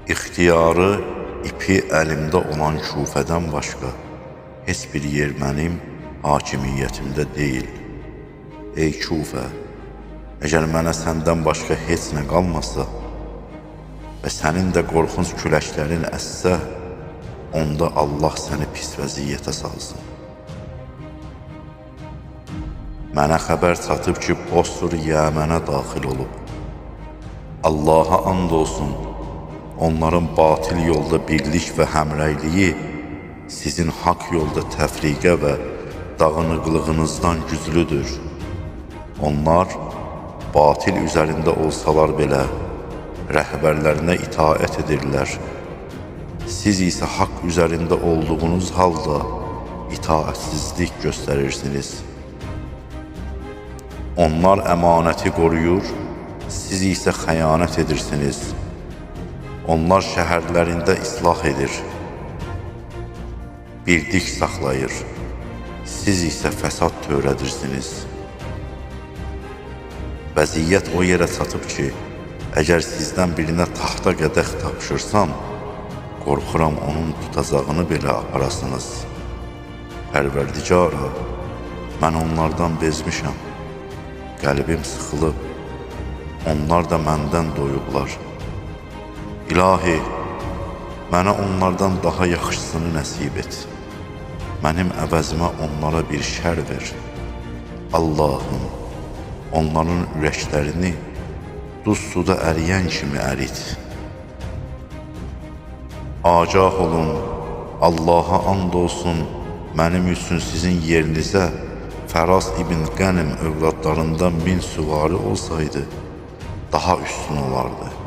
İxtiyarı, ipi əlimdə olan Küfədən başqa heç bir yer mənim hakimiyyətimdə deyil. Ey Küfə, əgər mənə səndən başqa heç nə qalmasa və sənin də qorxunc küləklərin əssə, onda Allah səni pis vəziyyətə salsın. Mənə xəbər çatıb ki, Bosfor Yəmənə daxil olub. Allaha and olsun, onların batil yolda birlik və həmrəyliyi sizin haqq yolda təfriqə və dağınıqlığınızdan güclüdür. Onlar batil üzərində olsalar belə rəhbərlərinə itaət edirlər. Siz isə haqq üzərində olduğunuz halda itaətsizlik göstərirsiniz. Onlar əmanəti qoruyur, siz isə xəyanət edirsiniz. Onlar şəhərlərində islah edir, birlik saxlayır, siz isə fəsad törədirsiniz. Vəziyyət o yerə çatıb ki, əgər sizdən birinə taxta qədəx tapşırsam, qorxuram onun tutacağını belə aparasınız. Pərverdigara, mən onlardan bezmişəm, qəlbim sıxılıb, onlar da məndən doyublar. İlahi, mənə onlardan daha yaxşısını nəsib et. Mənim əvəzimə onlara bir şər ver. Allahım, onların ürəklərini duz suda əriyən kimi ərit. Agah olun, Allaha and olsun, mənim üçün sizin yerinizə Fəras ibn Qənim övladlarından 1000 süvari olsaydı, daha üstün olardı.